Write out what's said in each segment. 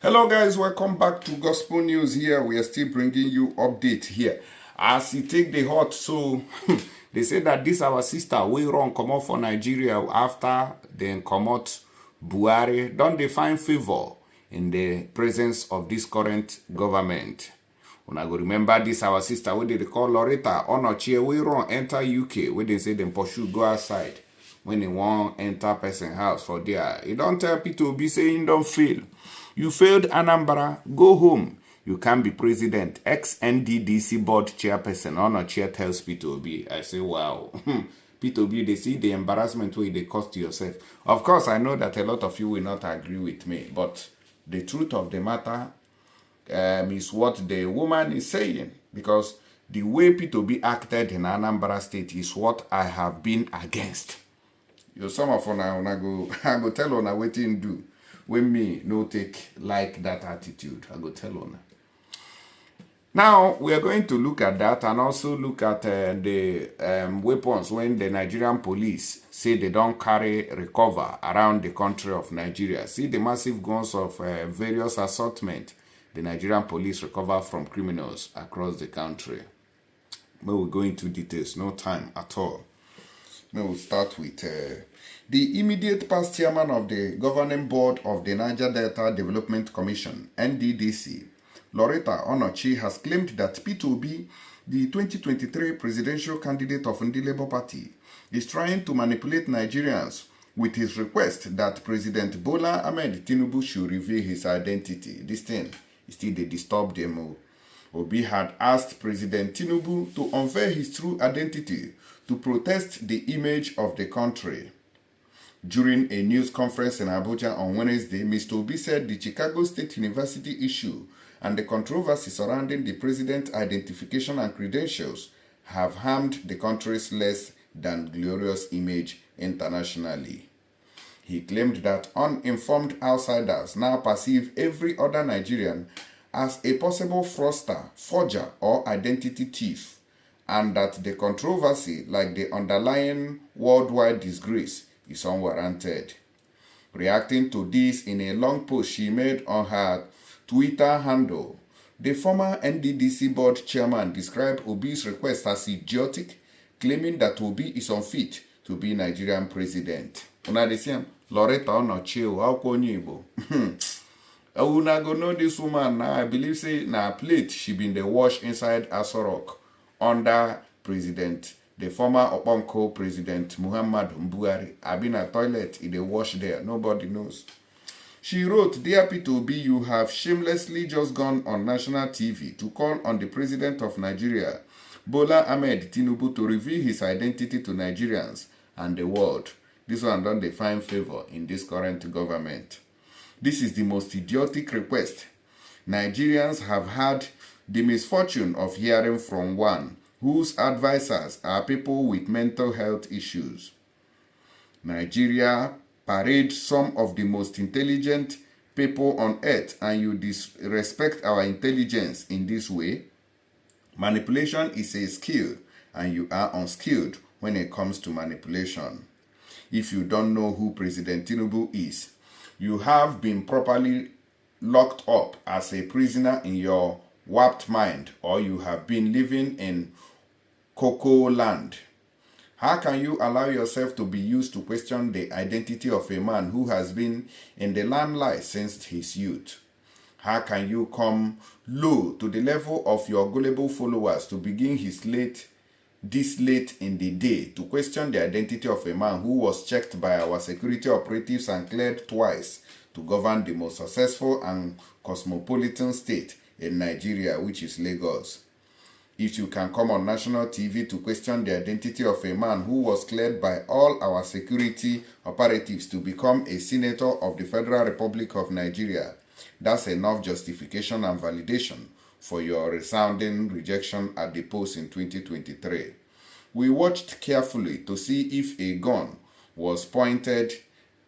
Hello guys, welcome back to Gospel News here. We are still bringing you update here. As you take the hot, so they say that this our sister, we run come out for Nigeria after then come out Buhari. Don't they find favor in the presence of this current government? When I go remember this our sister, what they call Lauretta Onochie, we run enter UK, where they say them pursue go outside. When they want enter person house for there, you don't tell people to be saying don't fail. You failed Anambra, go home. You can't be president. Ex-NDDC board chairperson Onochie tells P2B. I say, wow. P2B, they see the embarrassment way they cost yourself. Of course, I know that a lot of you will not agree with me, but the truth of the matter is what the woman is saying, because the way P2B acted in Anambra State is what I have been against. You some of you now I go tell on waiting do. When me no take like that attitude, I go tell on. Now we are going to look at that and also look at the weapons when the Nigerian police say they don't recover around the country of Nigeria. See the massive guns of various assortment the Nigerian police recover from criminals across the country. But we'll go into details, no time at all. Now we'll start with the immediate past chairman of the governing board of the Niger Delta Development Commission, NDDC, Lauretta Onochie, has claimed that P2B, the 2023 presidential candidate of the Labour Party, is trying to manipulate Nigerians with his request that President Bola Ahmed Tinubu should reveal his identity. This thing still they disturb them. Obi had asked President Tinubu to unveil his true identity to protest the image of the country. During a news conference in Abuja on Wednesday, Mr. Obi said the Chicago State University issue and the controversy surrounding the president's identification and credentials have harmed the country's less than glorious image internationally. He claimed that uninformed outsiders now perceive every other Nigerian as a possible fraudster, forger, or identity thief, and that the controversy, like the underlying worldwide disgrace, is unwarranted. Reacting to this in a long post she made on her Twitter handle, the former NDDC board chairman described Obi's request as idiotic, claiming that Obi is unfit to be Nigerian president. Una dey see am, Lauretta Onochie, how konye Igbo? Una go know this woman now. I believe say na plate she been the wash inside Aso Rock under President, the former Oponko President Muhammadu Buhari. I been a toilet in the wash there. Nobody knows. She wrote, "Dear P2B, you have shamelessly just gone on national TV to call on the President of Nigeria, Bola Ahmed Tinubu, to reveal his identity to Nigerians and the world. This one don't find favor in this current government. This is the most idiotic request. Nigerians have had the misfortune of hearing from one whose advisors are people with mental health issues. Nigeria parades some of the most intelligent people on earth, and you disrespect our intelligence in this way? Manipulation is a skill, and you are unskilled when it comes to manipulation. If you don't know who President Tinubu is, you have been properly locked up as a prisoner in your warped mind, or you have been living in Cocoa land. How can you allow yourself to be used to question the identity of a man who has been in the limelight since his youth? How can you come low to the level of your gullible followers to begin this late in the day to question the identity of a man who was checked by our security operatives and cleared twice to govern the most successful and cosmopolitan state in Nigeria, which is Lagos? If you can come on national TV to question the identity of a man who was cleared by all our security operatives to become a senator of the Federal Republic of Nigeria, that's enough justification and validation for your resounding rejection at the post in 2023. We watched carefully to see if a gun was pointed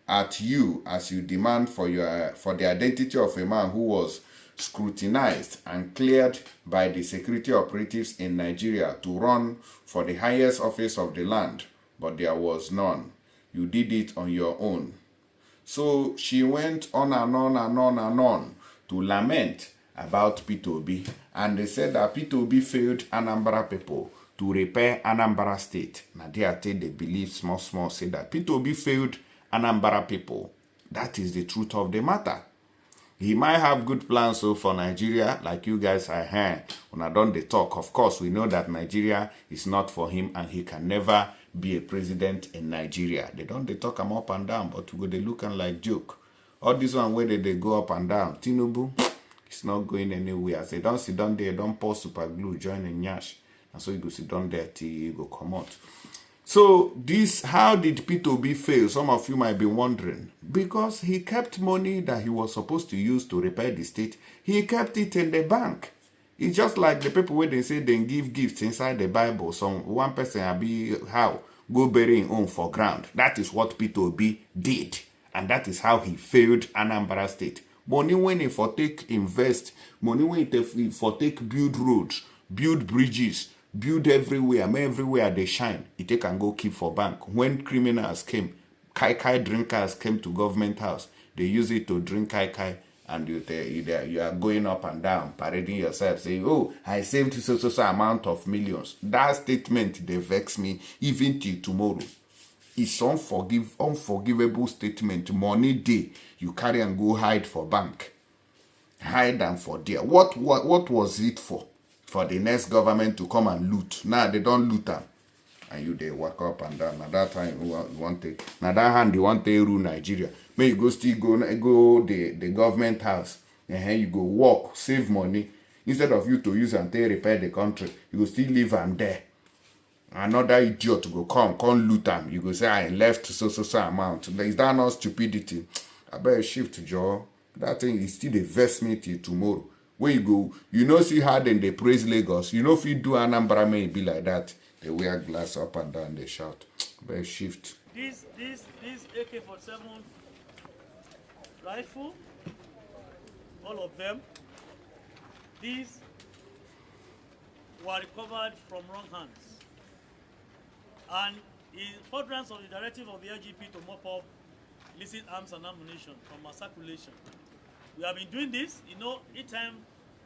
at you as you demand for the identity of a man who was scrutinized and cleared by the security operatives in Nigeria to run for the highest office of the land, but there was none. You did it on your own. So she went on and on and on and on to lament about P2B, and they said that P2B failed Anambra people to repair Anambra State. Now they believe small say that P2B failed Anambra people. That is the truth of the matter. He might have good plans for Nigeria, like you guys are here. When I don't talk, of course, we know that Nigeria is not for him and he can never be a president in Nigeria. They talk him up and down, but they looking like joke. All this one where they go up and down. Tinubu, it's not going anywhere. As they don't sit down there, don't pour super glue, join in Nyash. And so you go sit down there till you go come out. So this, how did P2B fail? Some of you might be wondering. Because he kept money that he was supposed to use to repair the state. He kept it in the bank. It's just like the people where they say they give gifts inside the Bible. One person be how go bury his own for ground. That is what P2B did. And that is how he failed Anambra State. Money when he for take invest, money when he for take build roads, build bridges, build everywhere they shine. He take and go keep for bank. When criminals came, kai drinkers came to government house, they use it to drink kai, and you are going up and down, parading yourself, saying, oh, I saved so amount of millions. That statement, they vex me even till tomorrow. It's unforgivable statement. Money day, you carry and go hide for bank. Hide them for there. What was it for? For the next government to come and loot. Now they don't loot them. And you they walk up and down. Now that time you want to, now that hand you want to rule Nigeria. May you go the government house. And you go walk, save money. Instead of you to use and to repair the country, you go still leave them there. Another idiot go come loot them. You go say I left so amount. Is that not stupidity? I better shift Joe. That thing is still a vex me till tomorrow. When you go, you know, see how then they praise Lagos. You know, if you do Anambra, may be like that. They wear glass up and down, they shout. Very shift. This AK-47 rifle, all of them, these were recovered from wrong hands. And in furtherance of the directive of the LGP to mop up illicit arms and ammunition from our circulation. We have been doing this, you know, each time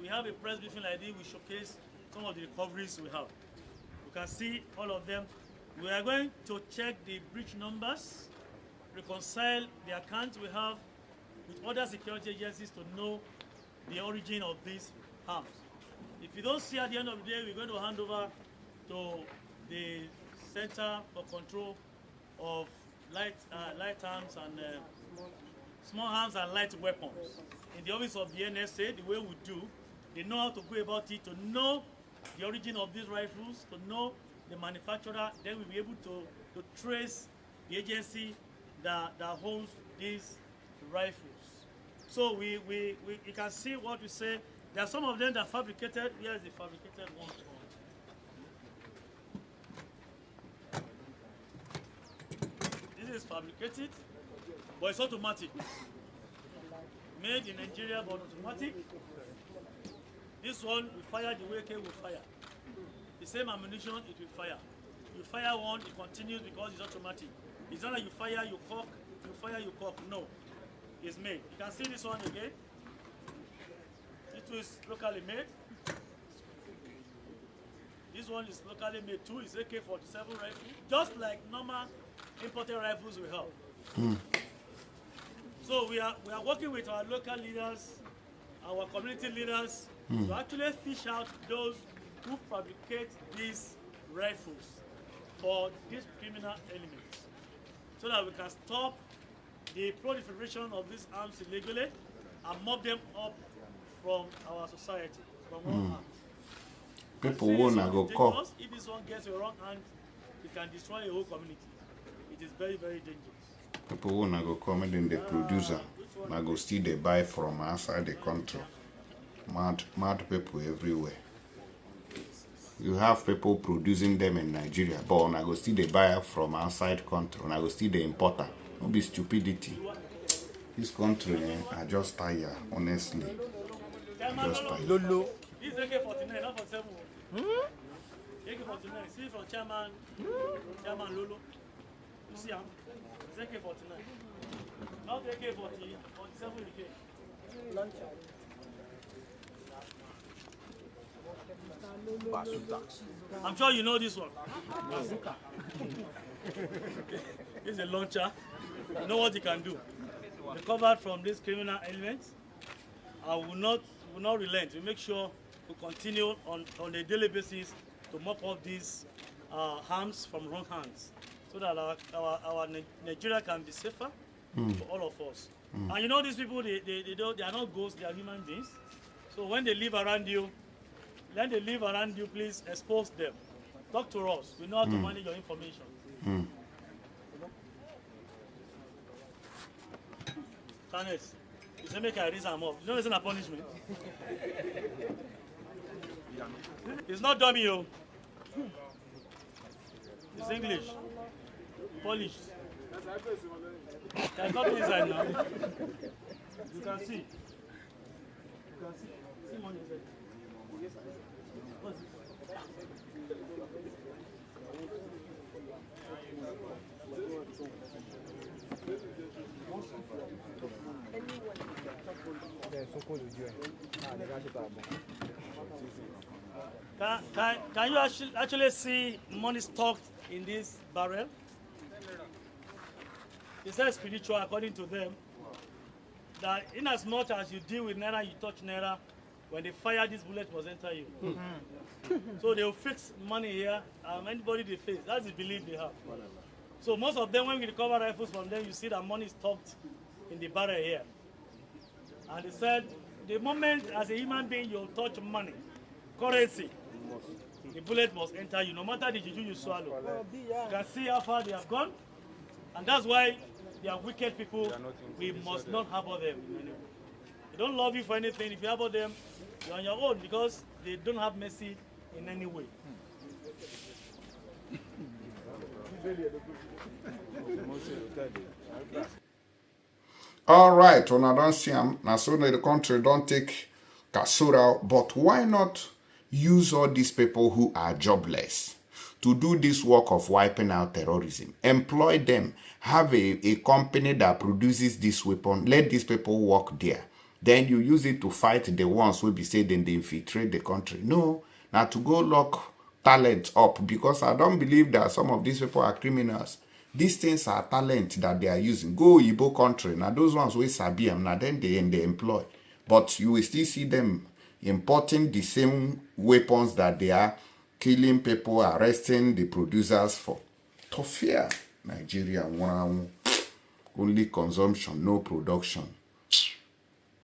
we have a press briefing like this, we showcase some of the recoveries we have. You can see all of them. We are going to check the breach numbers, reconcile the accounts we have with other security agencies to know the origin of these arms. If you don't see at the end of the day, we're going to hand over to the Center for Control of Light Arms and Small Arms and Light Weapons. In the office of the NSA, the way we do, they know how to go about it, to know the origin of these rifles, to know the manufacturer, then we'll be able to trace the agency that owns these rifles. So you can see what we say. There are some of them that are fabricated. Here is the fabricated one. This is fabricated, but it's automatic. Made in Nigeria, but automatic. This one we fire the way AK will fire. The same ammunition it will fire. You fire one, it continues because it's automatic. It's not like you fire, you cock, you fire, you cock. No, it's made. You can see this one again. It is locally made. This one is locally made too. It's AK-47 rifle, just like normal imported rifles we have. So we are working with our local leaders, our community leaders, to actually fish out those who fabricate these rifles for these criminal elements, so that we can stop the proliferation of these arms illegally and mop them up from our society, from all arms. People wanna go call. If this one gets a wrong hand, it can destroy a whole community. It is very, very dangerous. People wanna go come and then the producer. I go still they buy from outside the country. Mad people everywhere. You have people producing them in Nigeria, but I go still they buy from outside country. I go still the importer. Don't be stupidity. This country, I just tired, honestly. I just tired. Lolo. This is AK-49, not 47. AK-49, see from Chairman Lolo. You see him? It's AK-49. Not AK-47 again. Launcher. I'm sure you know this one. This is a launcher. You know what it can do. Recovered from these criminal elements. I will not relent. We make sure we continue on a daily basis to mop up these harms from wrong hands, so that our Nigeria can be safer for all of us. And you know, these people, they are not ghosts, they are human beings. So when they live around you, please expose them. Talk to us. We know how to manage your information. Tanis, you say make I raise them up. You know it's not a punishment. It's not dummy, yo. It's English. Polish. Can I come inside now? You can see. See money inside. What's it? Can you actually see money stocked in this barrel? It's very spiritual, according to them, that in as much as you deal with Naira, you touch Naira, when they fire, this bullet must enter you. So they'll fix money here, anybody they face, that's the belief they have. So most of them, when we recover rifles from them, you see that money is stocked in the barrel here. And they said, the moment as a human being you touch money, currency, the bullet must enter you, no matter the juju you swallow. You can see how far they have gone, and that's why they are wicked people. We must not harbor them in any way. They don't love you for anything. If you harbor them, you're on your own, because they don't have mercy in any way. All right, when I don't see them, now so the country don't take Kasura, but why not use all these people who are jobless to do this work of wiping out terrorism? Employ them, have a company that produces this weapon, let these people work there. Then you use it to fight the ones who be saying they infiltrate the country. No, now to go lock talent up, because I don't believe that some of these people are criminals. These things are talent that they are using. Go Igbo country, now those ones with Sabiam, now then they employ. But you will still see them importing the same weapons that they are killing people, arresting the producers for. Tofia, Nigeria, only consumption, no production.